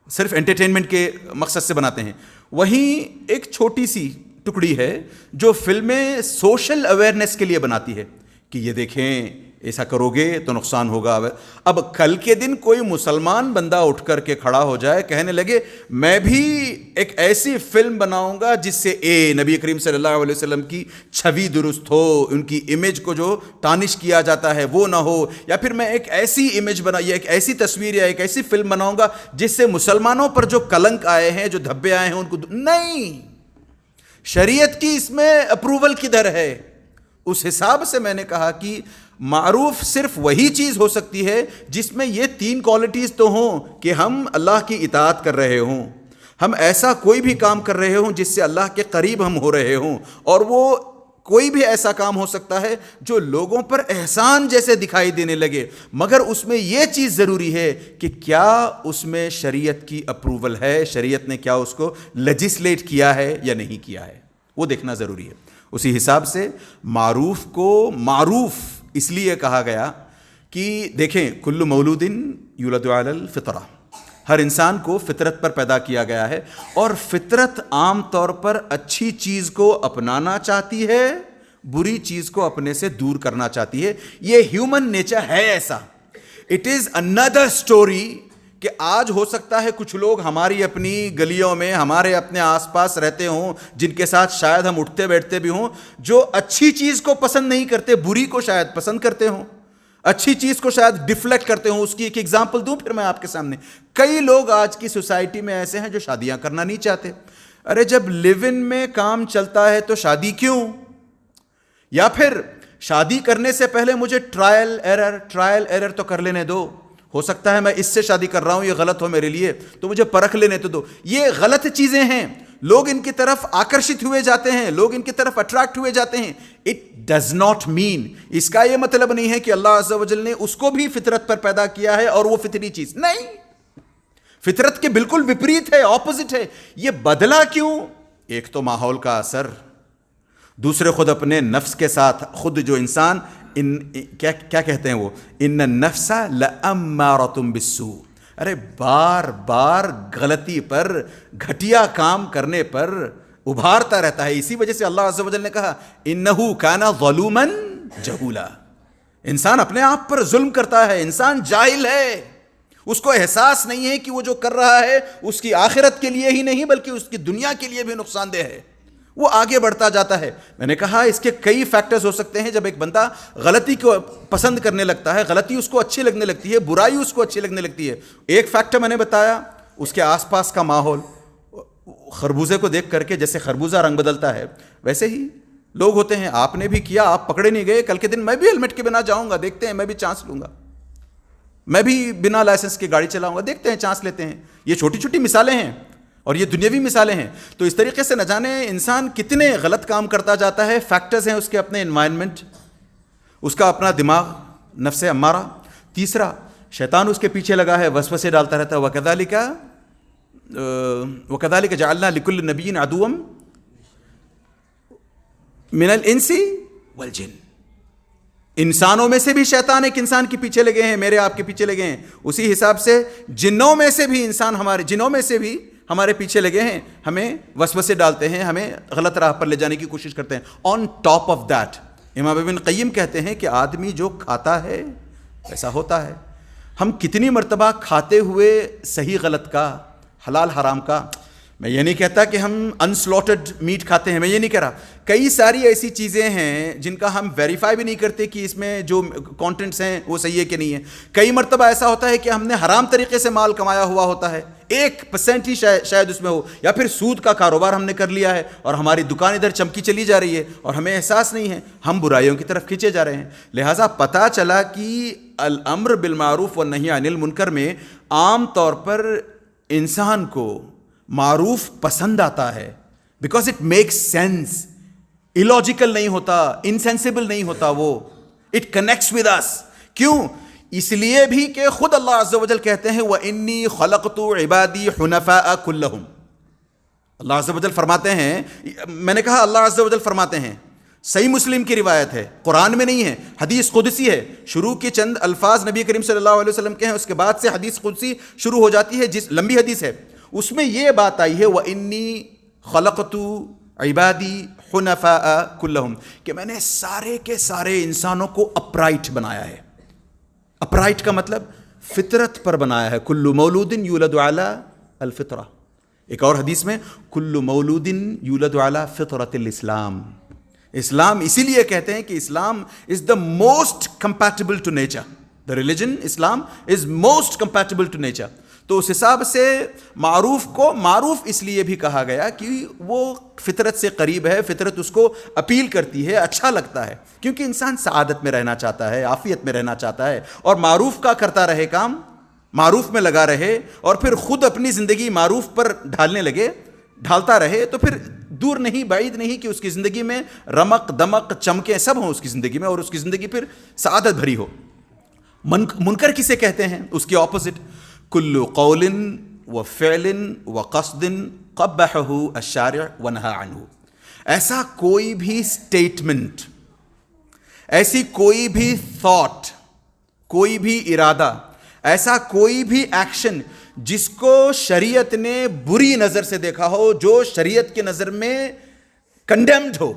صرف انٹرٹینمنٹ کے مقصد سے بناتے ہیں. وہیں ایک چھوٹی سی ٹکڑی ہے جو فلمیں سوشل اویئرنیس کے لیے بناتی ہے کہ یہ دیکھیں ایسا کرو گے تو نقصان ہوگا. اب کل کے دن کوئی مسلمان بندہ اٹھ کر کے کھڑا ہو جائے، کہنے لگے میں بھی ایک ایسی فلم بناؤں گا جس سے نبی کریم صلی اللہ علیہ وسلم کی چھوی درست ہو، ان کی امیج کو جو تانش کیا جاتا ہے وہ نہ ہو، یا پھر میں ایک ایسی امیج یا ایک ایسی تصویر یا ایک ایسی فلم بناؤں گا جس سے مسلمانوں پر جو کلنک آئے ہیں، جو دھبے آئے ہیں، ان کو نہیں. شریعت کی اس میں اپروول کدھر ہے؟ اس حساب سے میں نے کہا کہ معروف صرف وہی چیز ہو سکتی ہے جس میں یہ 3 کوالٹیز تو ہوں کہ ہم اللہ کی اطاعت کر رہے ہوں، ہم ایسا کوئی بھی کام کر رہے ہوں جس سے اللہ کے قریب ہم ہو رہے ہوں، اور وہ کوئی بھی ایسا کام ہو سکتا ہے جو لوگوں پر احسان جیسے دکھائی دینے لگے، مگر اس میں یہ چیز ضروری ہے کہ کیا اس میں شریعت کی اپروول ہے، شریعت نے کیا اس کو لیجسلیٹ کیا ہے یا نہیں کیا ہے، وہ دیکھنا ضروری ہے. اسی حساب سے معروف کو معروف اس لیے کہا گیا کہ دیکھیں کل مولود یولد علی الفطرہ، ہر انسان کو فطرت پر پیدا کیا گیا ہے، اور فطرت عام طور پر اچھی چیز کو اپنانا چاہتی ہے، بری چیز کو اپنے سے دور کرنا چاہتی ہے. یہ ہیومن نیچر ہے ایسا. اٹ از اندر اسٹوری کہ آج ہو سکتا ہے کچھ لوگ ہماری اپنی گلیوں میں، ہمارے اپنے آس پاس رہتے ہوں، جن کے ساتھ شاید ہم اٹھتے بیٹھتے بھی ہوں، جو اچھی چیز کو پسند نہیں کرتے، بری کو شاید پسند کرتے ہوں، اچھی چیز کو شاید ڈیفلیکٹ کرتے ہوں. اس کی ایک ایگزامپل دوں پھر میں آپ کے سامنے. کئی لوگ آج کی سوسائٹی میں ایسے ہیں جو شادیاں کرنا نہیں چاہتے. ارے جب لیو ان میں کام چلتا ہے تو شادی کیوں؟ یا پھر شادی کرنے سے پہلے مجھے ٹرائل ایرر تو کر لینے دو، ہو سکتا ہے میں اس سے شادی کر رہا ہوں، یہ غلط ہو میرے لیے، تو مجھے پرکھ لینے تو دو. یہ غلط چیزیں ہیں، لوگ ان کی طرف آکرشت ہوئے جاتے ہیں، لوگ ان کی طرف اٹریکٹ ہوئے جاتے ہیں. اٹ ڈز ناٹ مین، اس کا یہ مطلب نہیں ہے کہ اللہ عز و جل نے اس کو بھی فطرت پر پیدا کیا ہے اور وہ فطری چیز نہیں. فطرت کے بالکل وپریت ہے، اپوزٹ ہے. یہ بدلا کیوں؟ ایک تو ماحول کا اثر، دوسرے خود اپنے نفس کے ساتھ، خود جو انسان کیا کہتے ہیں وہ، ان النفس لامارۃ بالسوء، ارے بار بار غلطی پر، گھٹیا کام کرنے پر ابھارتا رہتا ہے. اسی وجہ سے اللہ عز و جل نے کہا انہ کان ظلوما جہولا. انسان اپنے آپ پر ظلم کرتا ہے، انسان جاہل ہے، اس کو احساس نہیں ہے کہ وہ جو کر رہا ہے اس کی آخرت کے لیے ہی نہیں بلکہ اس کی دنیا کے لیے بھی نقصان دہ ہے. وہ آگے بڑھتا جاتا ہے. میں نے کہا اس کے کئی فیکٹرز ہو سکتے ہیں. جب ایک بندہ غلطی کو پسند کرنے لگتا ہے، غلطی اس کو اچھی لگنے لگتی ہے، برائی اس کو اچھی لگنے لگتی ہے. ایک فیکٹر میں نے بتایا اس کے آس پاس کا ماحول. خربوزے کو دیکھ کر کے جیسے خربوزہ رنگ بدلتا ہے، ویسے ہی لوگ ہوتے ہیں. آپ نے بھی کیا، آپ پکڑے نہیں گئے، کل کے دن میں بھی ہیلمٹ کے بنا جاؤں گا، دیکھتے ہیں میں بھی چانس لوں گا، میں بھی بنا لائسنس کے گاڑی چلاؤں گا، دیکھتے ہیں چانس لیتے ہیں. یہ چھوٹی چھوٹی مثالیں ہیں اور یہ دنیاوی مثالیں ہیں. تو اس طریقے سے نہ جانے انسان کتنے غلط کام کرتا جاتا ہے. فیکٹرز ہیں اس کے اپنے انوائرمنٹ، اس کا اپنا دماغ، نفس امارہ. تیسرا شیطان اس کے پیچھے لگا ہے، وسوسے ڈالتا رہتا ہے. وَكَذَلِكَ جَعَلْنَا لِكُلِّ نَبِيٍّ عَدُوًّا مِنَ الْإِنسِ وَالْجِنِّ. انسانوں میں سے بھی شیطان ایک انسان کے پیچھے لگے ہیں، میرے آپ کے پیچھے لگے ہیں. اسی حساب سے جنوں میں سے بھی ہمارے پیچھے لگے ہیں، ہمیں وسوسے ڈالتے ہیں، ہمیں غلط راہ پر لے جانے کی کوشش کرتے ہیں. آن ٹاپ آف دیٹ امام ابن قیم کہتے ہیں کہ آدمی جو کھاتا ہے ایسا ہوتا ہے. ہم کتنی مرتبہ کھاتے ہوئے صحیح غلط کا، حلال حرام کا، میں یہ نہیں کہتا کہ ہم انسلوٹڈ میٹ کھاتے ہیں، میں یہ نہیں کہہ رہا. کئی ساری ایسی چیزیں ہیں جن کا ہم ویریفائی بھی نہیں کرتے کہ اس میں جو کانٹینٹس ہیں وہ صحیح ہے کہ نہیں ہے. کئی مرتبہ ایسا ہوتا ہے کہ ہم نے حرام طریقے سے مال کمایا ہوا ہوتا ہے، 1% ہی شاید اس میں ہو، یا پھر سود کا کاروبار ہم نے کر لیا ہے اور ہماری دکان ادھر چمکی چلی جا رہی ہے اور ہمیں احساس نہیں ہے، ہم برائیوں کی طرف کھینچے جا رہے ہیں. لہٰذا پتہ چلا کہ الامر بالمعروف والنہی عن المنکر میں عام طور پر انسان کو معروف پسند آتا ہے بیکاز اٹ میکس سینس. الوجیکل نہیں ہوتا، انسینسیبل نہیں ہوتا، وہ اٹ کنیکٹس ود اس. کیوں؟ اس لیے بھی کہ خود اللہ عز و جل کہتے ہیں وَإِنِّي خَلَقْتُ عِبَادِي حُنَفَاءَ كُلَّهُمْ. اللہ عز و جل فرماتے ہیں، میں نے کہا اللہ عز و جل فرماتے ہیں، صحیح مسلم کی روایت ہے، قرآن میں نہیں ہے، حدیث قدسی ہے. شروع کے چند الفاظ نبی کریم صلی اللہ علیہ وسلم کے ہیں، اس کے بعد سے حدیث قدسی شروع ہو جاتی ہے، جس لمبی حدیث ہے. اس میں یہ بات آئی ہے وَإِنِّي خَلَقْتُ عِبَادِي حُنَفَاءَ كُلَّهُمْ، کہ میں نے سارے کے سارے انسانوں کو اپرائٹ بنایا ہے. اپرائٹ کا مطلب فطرت پر بنایا ہے. کل مولود یولد علی الفطرہ. ایک اور حدیث میں کل مولود یولد علی فطرۃ الاسلام. اسلام اسی لیے کہتے ہیں کہ Islam is the most compatible to nature. The religion Islam is most compatible to nature. تو اس حساب سے معروف کو معروف اس لیے بھی کہا گیا کہ وہ فطرت سے قریب ہے، فطرت اس کو اپیل کرتی ہے، اچھا لگتا ہے، کیونکہ انسان سعادت میں رہنا چاہتا ہے، عافیت میں رہنا چاہتا ہے، اور معروف کا کرتا رہے کام، معروف میں لگا رہے، اور پھر خود اپنی زندگی معروف پر ڈھالتا رہے، تو پھر دور نہیں بعید نہیں کہ اس کی زندگی میں رمق دمق چمکیں سب ہوں اس کی زندگی میں، اور اس کی زندگی پھر سعادت بھری ہو. منکر کسے کہتے ہیں؟ اس کے اپوزٹ کل قول و فعل و قصد قبحہ الشارع ونہا عنہ. ایسا کوئی بھی اسٹیٹمنٹ، ایسی کوئی بھی تھاٹ، کوئی بھی ارادہ، ایسا کوئی بھی ایکشن جس کو شریعت نے بری نظر سے دیکھا ہو، جو شریعت کی نظر میں کنڈیمڈ ہو،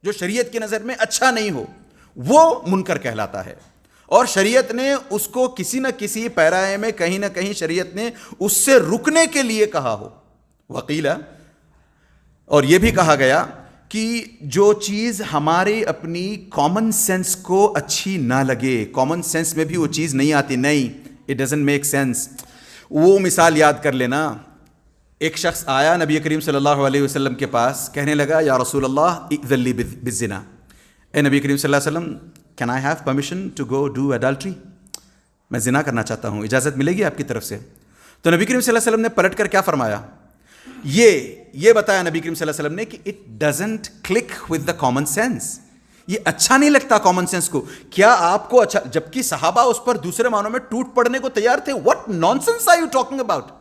جو شریعت کی نظر میں اچھا نہیں ہو، وہ منکر کہلاتا ہے. اور شریعت نے اس کو کسی نہ کسی پیرائے میں کہیں نہ کہیں شریعت نے اس سے رکنے کے لیے کہا ہو. وقیلا، اور یہ بھی کہا گیا کہ جو چیز ہمارے اپنی کامن سینس کو اچھی نہ لگے، کامن سینس میں بھی وہ چیز نہیں آتی، نہیں، اٹ ڈزنٹ میک سینس. وہ مثال یاد کر لینا. ایک شخص آیا نبی کریم صلی اللہ علیہ وسلم کے پاس، کہنے لگا یا رسول اللہ ائذن لی بالزنا. اے نبی کریم صلی اللہ علیہ وسلم، can I have permission to go do adultery? میں زنا کرنا چاہتا ہوں، اجازت ملے گی آپ کی طرف سے؟ تو نبی کریم صلی اللہ علیہ وسلم نے پلٹ کر کیا فرمایا؟ یہ بتایا نبی کریم صلی اللہ علیہ وسلم نے کہ it doesn't click with the common sense. یہ اچھا نہیں لگتا کامن سینس کو. کیا آپ کو اچھا، جبکہ صحابہ اس پر دوسرے معنوں میں ٹوٹ پڑنے کو تیار تھے. What nonsense are you talking about?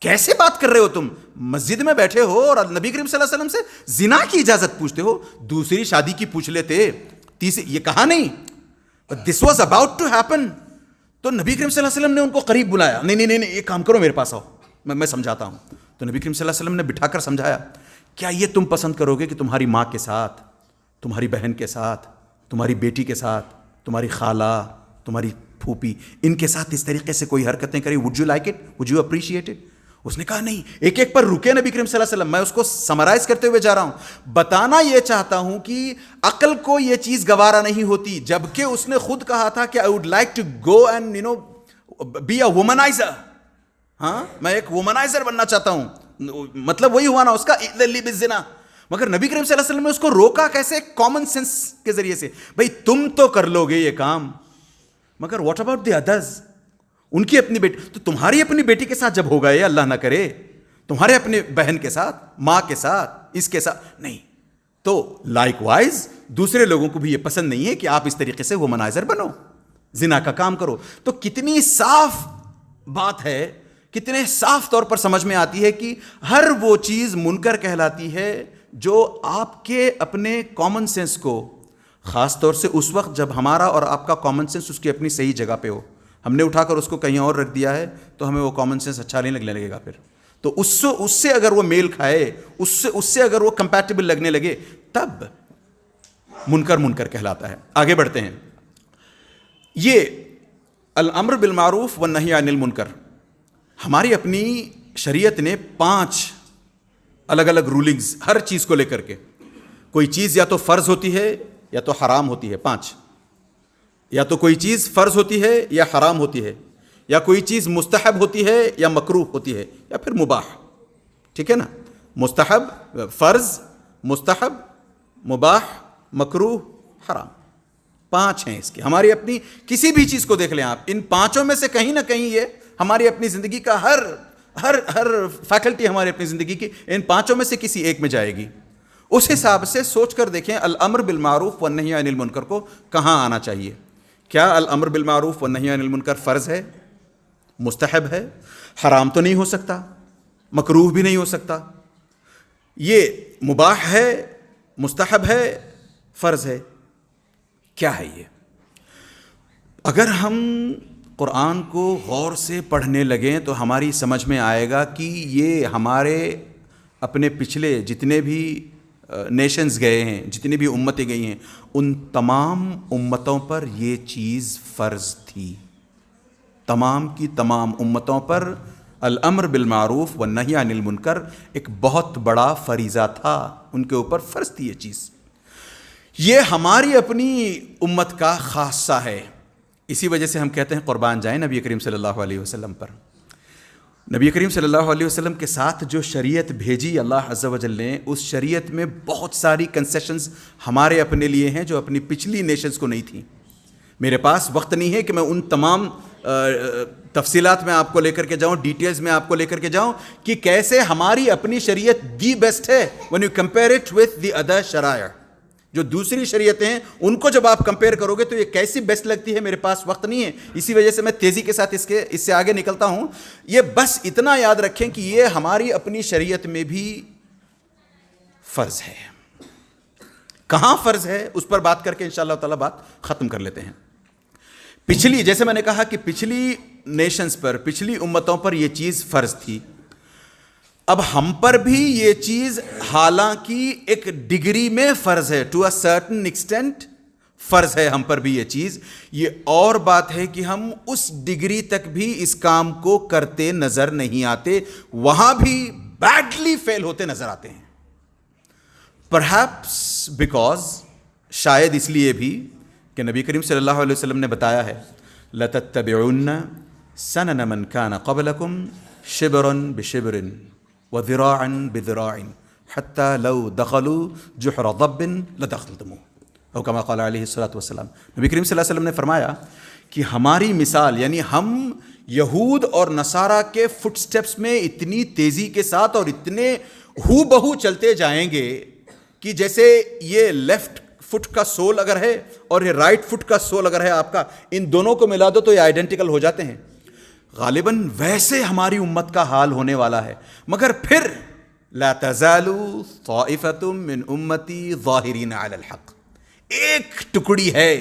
کیسے بات کر رہے ہو تم؟ مسجد میں بیٹھے ہو اور نبی کریم صلی اللہ علیہ وسلم سے زنا کی اجازت پوچھتے ہو. دوسری شادی کی پوچھ لیتے، تیسری یہ کہا نہیں. This was about to happen. تو نبی کریم صلی اللہ علیہ وسلم نے ان کو قریب بلایا. نہیں، ایک کام کرو، میرے پاس آؤ، میں سمجھاتا ہوں. تو نبی کریم صلی اللہ علیہ وسلم نے بٹھا کر سمجھایا. کیا یہ تم پسند کرو گے کہ تمہاری ماں کے ساتھ، تمہاری بہن کے ساتھ، تمہاری بیٹی کے ساتھ، تمہاری خالہ، تمہاری پھوپھی، ان کے ساتھ اس طریقے سے کوئی حرکتیں کریں؟ Would you like it? Would you appreciate it? اس نے کہا نہیں. ایک ایک پر رکے نبی کریم صلی اللہ علیہ وسلم. میں اس کو سمرائز کرتے ہوئے جا رہا ہوں. بتانا یہ چاہتا ہوں کہ عقل کو یہ چیز گوارا نہیں ہوتی، جبکہ اس نے خود کہا تھا کہ I would like to go and be a womaniser. ہاں، میں ایک وومنائزر بننا چاہتا ہوں. مطلب وہی ہوا نا اس کا ائذن لی بالزنا. مگر نبی کریم صلی اللہ علیہ وسلم نے اس کو روکا کیسے؟ کامن سینس کے ذریعے سے. بھئی تم تو کر لو گے یہ کام، مگر واٹ اباؤٹ دی ادرز؟ ان کی اپنی بیٹی، تو تمہاری اپنی بیٹی کے ساتھ جب ہوگا یہ اللہ نہ کرے، تمہارے اپنے بہن کے ساتھ، ماں کے ساتھ، اس کے ساتھ نہیں. تو لائک وائز دوسرے لوگوں کو بھی یہ پسند نہیں ہے کہ آپ اس طریقے سے وومنائزر بنو، زنا کا کام کرو. تو کتنی صاف بات ہے، کتنے صاف طور پر سمجھ میں آتی ہے کہ ہر وہ چیز منکر کہلاتی ہے جو آپ کے اپنے کامن سینس کو، خاص طور سے اس وقت جب ہمارا اور آپ کا کامن سینس اس کی اپنی صحیح جگہ پہ ہو. ہم نے اٹھا کر اس کو کہیں اور رکھ دیا ہے تو ہمیں وہ کامن سینس اچھا نہیں لگنے لگے گا. پھر تو اس سے اگر وہ میل کھائے، اس سے اگر وہ کمپیٹیبل لگنے لگے، تب منکر کہلاتا ہے. آگے بڑھتے ہیں. یہ الامر بالمعروف والنہی عن المنکر، ہماری اپنی شریعت نے 5 الگ الگ رولنگز ہر چیز کو لے کر کے. کوئی چیز یا تو فرض ہوتی ہے یا تو حرام ہوتی ہے. 5، یا تو کوئی چیز فرض ہوتی ہے یا حرام ہوتی ہے، یا کوئی چیز مستحب ہوتی ہے یا مکروہ ہوتی ہے، یا پھر مباح. ٹھیک ہے نا؟ مستحب، فرض، مستحب، مباح، مکروہ، حرام. 5 ہیں اس کے. ہماری اپنی کسی بھی چیز کو دیکھ لیں آپ، ان 5 میں سے کہیں نہ کہیں یہ ہماری اپنی زندگی کا ہر فیکلٹی ہماری اپنی زندگی کی ان 5 میں سے کسی ایک میں جائے گی. اس حساب سے سوچ کر دیکھیں الامر بالمعروف والنہی عن المنکر کو کہاں آنا چاہیے. کیا الامر بالمعروف والنہی عن المنکر فرض ہے، مستحب ہے، حرام تو نہیں ہو سکتا، مکروہ بھی نہیں ہو سکتا، یہ مباح ہے، مستحب ہے، فرض ہے؟ کیا ہے یہ؟ اگر ہم قرآن کو غور سے پڑھنے لگیں تو ہماری سمجھ میں آئے گا کہ یہ ہمارے اپنے پچھلے جتنے بھی نیشنز گئے ہیں، جتنی بھی امتیں گئی ہیں، ان تمام امتوں پر یہ چیز فرض تھی. تمام کی تمام امتوں پر الامر بالمعروف والنہی عن المنکر ایک بہت بڑا فریضہ تھا، ان کے اوپر فرض تھی یہ چیز. یہ ہماری اپنی امت کا خاصہ ہے، اسی وجہ سے ہم کہتے ہیں قربان جائیں نبی کریم صلی اللہ علیہ وسلم پر. نبی کریم صلی اللہ علیہ وسلم کے ساتھ جو شریعت بھیجی اللہ عز و جل نے، اس شریعت میں بہت ساری کنسیشنز ہمارے اپنے لیے ہیں جو اپنی پچھلی نیشنز کو نہیں تھیں. میرے پاس وقت نہیں ہے کہ میں ان تمام تفصیلات میں آپ کو لے کر کے جاؤں، ڈیٹیلز میں آپ کو لے کر کے جاؤں کہ کیسے ہماری اپنی شریعت دی بیسٹ ہے when you compare it with the other شرائع. جو دوسری شریعتیں ہیں ان کو جب آپ کمپیئر کرو گے تو یہ کیسی بیسٹ لگتی ہے. میرے پاس وقت نہیں ہے، اسی وجہ سے میں تیزی کے ساتھ اس سے آگے نکلتا ہوں. یہ بس اتنا یاد رکھیں کہ یہ ہماری اپنی شریعت میں بھی فرض ہے. کہاں فرض ہے اس پر بات کر کے انشاءاللہ تعالی بات ختم کر لیتے ہیں. پچھلی، جیسے میں نے کہا کہ پچھلی نیشنز پر، پچھلی امتوں پر یہ چیز فرض تھی. اب ہم پر بھی یہ چیز حالانکہ ایک ڈگری میں فرض ہے، ٹو اے سرٹن ایکسٹینٹ فرض ہے ہم پر بھی یہ چیز. یہ اور بات ہے کہ ہم اس ڈگری تک بھی اس کام کو کرتے نظر نہیں آتے، وہاں بھی بیڈلی فیل ہوتے نظر آتے ہیں. پرہیپس بیکاز، شاید اس لیے بھی کہ نبی کریم صلی اللہ علیہ وسلم نے بتایا ہے لَتَتَّبِعُنَّ سَنَنَ مَنْ كَانَ قَبْلَكُمْ شِبْرًا بِشِبْرٍ وَذِرَاعًا بِذِرَاعٍ حَتَّى لَوْ دَخَلُوا جُحْرَ ضَبٍّ لَدَخَلْتُمُوهُ أو كما قال علیہ الصلاۃ والسلام. نبی کریم صلی اللہ علیہ وسلم نے فرمایا کہ ہماری مثال، یعنی ہم یہود اور نصارہ کے فٹ سٹیپس میں اتنی تیزی کے ساتھ اور اتنے ہو بہو چلتے جائیں گے کہ جیسے یہ لیفٹ فٹ کا سول اگر ہے اور یہ رائٹ فٹ کا سول اگر ہے آپ کا، ان دونوں کو ملا دو تو یہ آئیڈینٹیکل ہو جاتے ہیں. غالباً ویسے ہماری امت کا حال ہونے والا ہے. مگر پھر لا تزال طائفۃ من امتی ظاہرین علی الحق، ایک ٹکڑی ہے،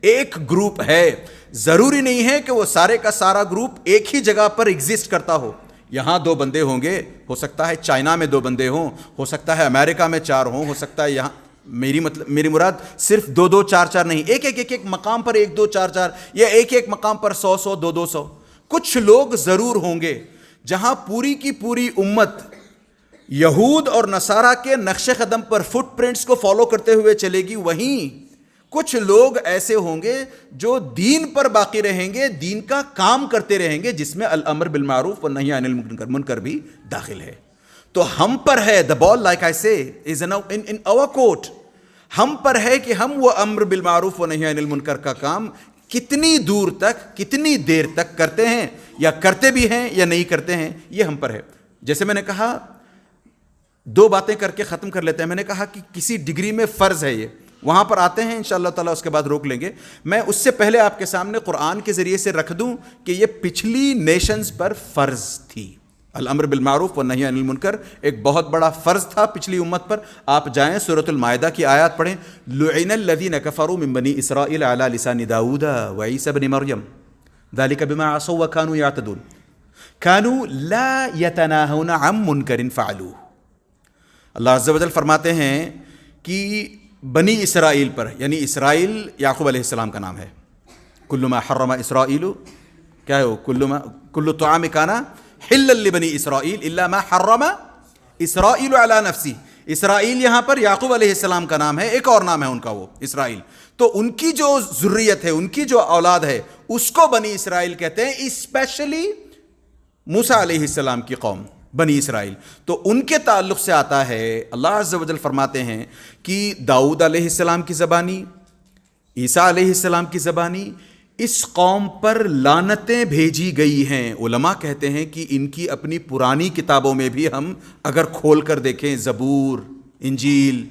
ایک گروپ ہے. ضروری نہیں ہے کہ وہ سارے کا سارا گروپ ایک ہی جگہ پر ایگزسٹ کرتا ہو. یہاں 2 بندے ہوں گے، ہو سکتا ہے چائنا میں 2 بندے ہوں، ہو سکتا ہے امریکہ میں 4 ہوں، ہو سکتا ہے یہاں، میری مراد صرف 2 4 نہیں، ایک مقام پر 1 2 4 4 یا ایک مقام پر 100 2 200. کچھ لوگ ضرور ہوں گے جہاں پوری کی پوری امت یہود اور نصارہ کے نقش قدم پر فٹ پرنٹس کو فالو کرتے ہوئے چلے گی. وہیں کچھ لوگ ایسے ہوں گے جو دین پر باقی رہیں گے، دین کا کام کرتے رہیں گے، جس میں الامر بالمعروف والنہی عن المنکر بھی داخل ہے. تو ہم پر ہے، the ball like I say is in our court. ہم پر ہے کہ ہم وہ امر بالمعروف ونہی عن المنکر کا کام کتنی دور تک، کتنی دیر تک کرتے ہیں، یا کرتے بھی ہیں یا نہیں کرتے ہیں، یہ ہم پر ہے. جیسے میں نے کہا 2 باتیں کر کے ختم کر لیتے ہیں. میں نے کہا کہ کسی ڈگری میں فرض ہے، یہ وہاں پر آتے ہیں انشاءاللہ تعالیٰ، اس کے بعد روک لیں گے. میں اس سے پہلے آپ کے سامنے قرآن کے ذریعے سے رکھ دوں کہ یہ پچھلی نیشنز پر فرض تھی. الامر بالمعروف والنہی عن المنکر ایک بہت بڑا فرض تھا پچھلی امت پر. آپ جائیں سورۃ المائدہ کی آیات پڑھیں. لعن الذین کفروا من بنی اسرائیل علی لسان داؤد وعیسی بن مریم ذلک بما عصوا وکانوا یعتدون کانوا لا یتناہون عن منکر فعلوہ. اللہ عز و جل فرماتے ہیں کہ بنی اسرائیل پر، یعنی اسرائیل یعقوب علیہ السلام کا نام ہے. کل ما حرم اسرائیل، کیا ہے وہ، کل طعام کان حلا لبنی اسرائیل الا ما حرم اسرائیل علی نفسی. اسرائیل یہاں پر یعقوب علیہ السلام کا نام ہے، ایک اور نام ہے ان کا وہ اسرائیل. تو ان کی جو ذریت ہے، ان کی جو اولاد ہے، اس کو بنی اسرائیل کہتے ہیں، اسپیشلی موسیٰ علیہ السلام کی قوم بنی اسرائیل. تو ان کے تعلق سے آتا ہے. اللہ عز و جل فرماتے ہیں کہ داؤد علیہ السلام کی زبانی، عیسیٰ علیہ السلام کی زبانی اس قوم پر لعنتیں بھیجی گئی ہیں. علماء کہتے ہیں کہ ان کی اپنی پرانی کتابوں میں بھی ہم اگر کھول کر دیکھیں، زبور، انجیل،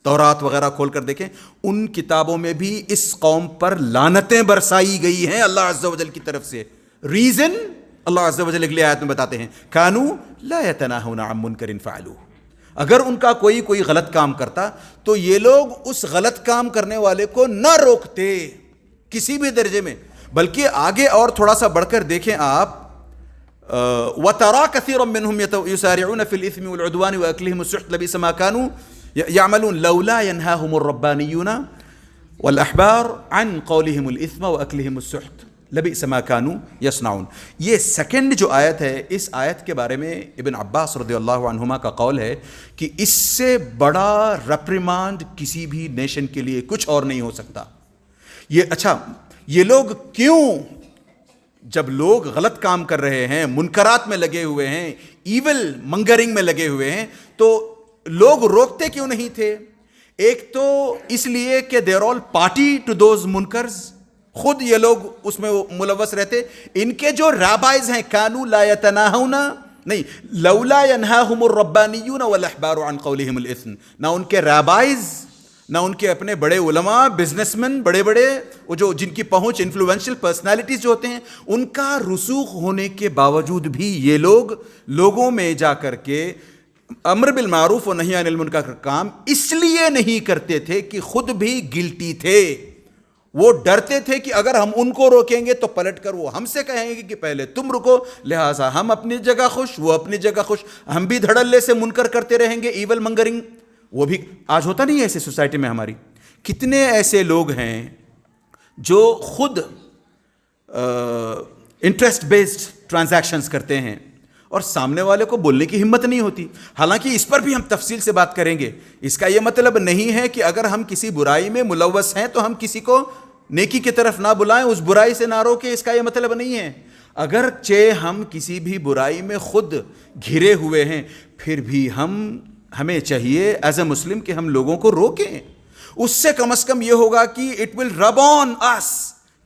تورات وغیرہ کھول کر دیکھیں، ان کتابوں میں بھی اس قوم پر لعنتیں برسائی گئی ہیں اللہ عز و جل کی طرف سے. ریزن اللہ عز و جل اگلی آیت میں بتاتے ہیں، کانوا لا یتناہون عن منکر فعلوہ. اگر ان کا کوئی غلط کام کرتا تو یہ لوگ اس غلط کام کرنے والے کو نہ روکتے کسی بھی درجے میں، بلکہ آگے اور تھوڑا سا بڑھ کر دیکھیں آپ، وَتَرَى كَثِيرًا مِّنْهُمْ يُسَارِعُونَ فِي الْإِثْمِ وَالْعُدْوَانِ وَأَكْلِهِمُ السُّحْتَ لَبِئْسَ مَا كَانُوا يَعْمَلُونَ لَوْلَا يَنْهَاهُمُ الرَّبَّانِيُّونَ وَالْأَحْبَارُ عَنْ قَوْلِهِمُ الْإِثْمَ وَأَكْلِهِمُ السُّحْتَ لَبِئْسَ مَا كَانُوا يَصْنَعُونَ. یہ سیکنڈ جو آیت ہے، اس آیت کے بارے میں ابن عباس رضی اللہ عنہما کا قول ہے کہ اس سے بڑا ریپریمانڈ کسی بھی نیشن کے لیے کچھ اور نہیں ہو سکتا. یہ لوگ کیوں، جب لوگ غلط کام کر رہے ہیں، منکرات میں لگے ہوئے ہیں، ایول منگرنگ میں لگے ہوئے ہیں، تو لوگ روکتے کیوں نہیں تھے؟ ایک تو اس لیے کہ دیر آل پارٹی ٹو دوز منکرز، خود یہ لوگ اس میں ملوث رہتے. ان کے جو رابائز ہیں، کانوا لا یتناہون، نہیں، لولا ینہاہم الربانیون والاحبار عن قولہم الاثم، نہ ان کے رابائز، نہ ان کے اپنے بڑے علماء، بزنس مین، بڑے وہ جو جن کی پہنچ، انفلوئنشل پرسنالٹیز جو ہوتے ہیں، ان کا رسوخ ہونے کے باوجود بھی یہ لوگ لوگوں میں جا کر کے امر بالمعروف و نہی عن المنکر کا کام اس لیے نہیں کرتے تھے کہ خود بھی گلٹی تھے. وہ ڈرتے تھے کہ اگر ہم ان کو روکیں گے تو پلٹ کر وہ ہم سے کہیں گے کہ پہلے تم رکو، لہٰذا ہم اپنی جگہ خوش، وہ اپنی جگہ خوش، ہم بھی دھڑلے سے منکر کرتے رہیں گے، ایول منگرنگ. وہ بھی آج ہوتا نہیں ہے ایسے سوسائٹی میں ہماری. کتنے ایسے لوگ ہیں جو خود انٹرسٹ بیسڈ ٹرانزیکشنز کرتے ہیں اور سامنے والے کو بولنے کی ہمت نہیں ہوتی. حالانکہ اس پر بھی ہم تفصیل سے بات کریں گے. اس کا یہ مطلب نہیں ہے کہ اگر ہم کسی برائی میں ملوث ہیں تو ہم کسی کو نیکی کی طرف نہ بلائیں، اس برائی سے نہ روکیں. اس کا یہ مطلب نہیں ہے. اگرچہ ہم کسی بھی برائی میں خود گھرے ہوئے ہیں، پھر بھی ہمیں چاہیے ایز اے مسلم کہ ہم لوگوں کو روکیں. اس سے کم از کم یہ ہوگا کہ اٹ ول رب آن اس،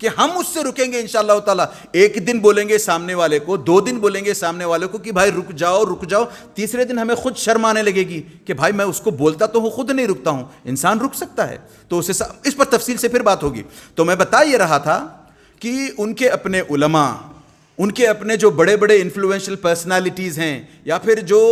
کہ ہم اس سے رکیں گے انشاءاللہ تعالیٰ. ایک دن بولیں گے سامنے والے کو، 2 دن بولیں گے سامنے والے کو کہ بھائی رک جاؤ، تیسرے دن ہمیں خود شرم آنے لگے گی کہ بھائی میں اس کو بولتا تو ہوں، خود نہیں رکتا ہوں. انسان رک سکتا ہے تو اس پر تفصیل سے پھر بات ہوگی. تو میں بتا یہ رہا تھا کہ ان کے اپنے علماء، ان کے اپنے جو بڑے انفلوئنشل پرسنالٹیز ہیں، یا پھر جو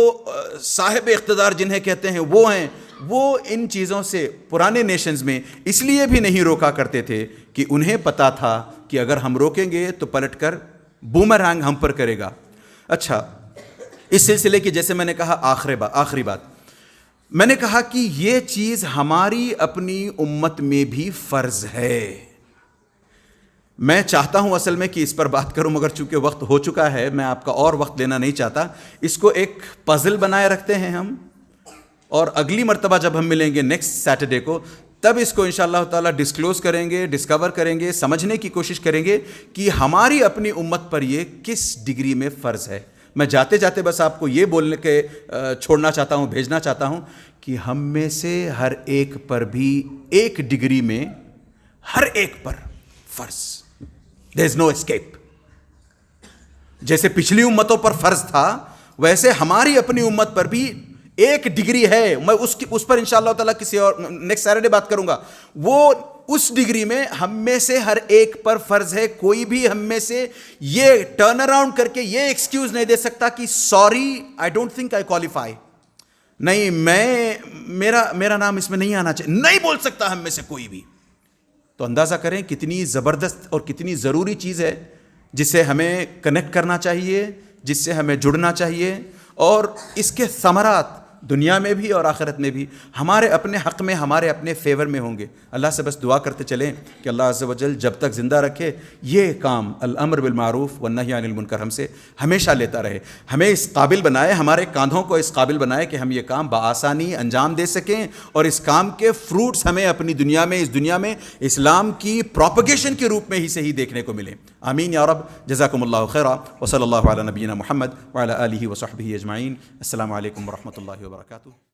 صاحب اقتدار جنہیں کہتے ہیں وہ ہیں، وہ ان چیزوں سے پرانے نیشنز میں اس لیے بھی نہیں روکا کرتے تھے کہ انہیں پتا تھا کہ اگر ہم روکیں گے تو پلٹ کر بومرانگ ہم پر کرے گا. اچھا، اس سلسلے کی جیسے میں نے کہا آخری بات میں نے کہا کہ یہ چیز ہماری اپنی امت میں بھی فرض ہے. میں چاہتا ہوں اصل میں کہ اس پر بات کروں، مگر چونکہ وقت ہو چکا ہے، میں آپ کا اور وقت لینا نہیں چاہتا. اس کو ایک پزل بنائے رکھتے ہیں ہم، اور اگلی مرتبہ جب ہم ملیں گے نیکسٹ سیٹرڈے کو، تب اس کو انشاءاللہ تعالیٰ ڈسکلوز کریں گے، ڈسکور کریں گے، سمجھنے کی کوشش کریں گے کہ ہماری اپنی امت پر یہ کس ڈگری میں فرض ہے. میں جاتے جاتے بس آپ کو یہ بولنے کے چھوڑنا چاہتا ہوں، بھیجنا چاہتا ہوں کہ ہم میں سے ہر ایک پر بھی ایک ڈگری میں، ہر ایک پر فرض. There is no escape. جیسے پچھلی امتوں پر فرض تھا، ویسے ہماری اپنی امت پر بھی ایک ڈگری ہے. میں اس پر انشاءاللہ تعالیٰ کسی اور نیکسٹ سیٹرڈے بات کروں گا. وہ اس ڈگری میں ہم میں سے ہر ایک پر فرض ہے. کوئی بھی ہم میں سے یہ ٹرن اراؤنڈ کر کے یہ ایکسکیوز نہیں دے سکتا کہ sorry I don't think I qualify, نہیں میرا نام اس میں نہیں آنا چاہیے، نہیں بول سکتا ہم میں سے کوئی بھی. تو اندازہ کریں کتنی زبردست اور کتنی ضروری چیز ہے جس سے ہمیں کنیکٹ کرنا چاہیے، جس سے ہمیں جڑنا چاہیے، اور اس کے ثمرات دنیا میں بھی اور آخرت میں بھی ہمارے اپنے حق میں، ہمارے اپنے فیور میں ہوں گے. اللہ سے بس دعا کرتے چلیں کہ اللہ عز و جل جب تک زندہ رکھے یہ کام الامر بالمعروف والنہی عن المنکر ہم سے ہمیشہ لیتا رہے. ہمیں اس قابل بنائے، ہمارے کاندھوں کو اس قابل بنائے کہ ہم یہ کام بآسانی انجام دے سکیں، اور اس کام کے فروٹس ہمیں اپنی دنیا میں، اس دنیا میں اسلام کی پروپیگیشن کے روپ میں ہی صحیح دیکھنے کو ملے. آمین یا رب. جزاکم اللہ خیرا، وصلی اللہ علی نبینا محمد وعلی آلہ وصحبہ اجمعین. السلام علیکم ورحمۃ اللہ وبرکاتہ.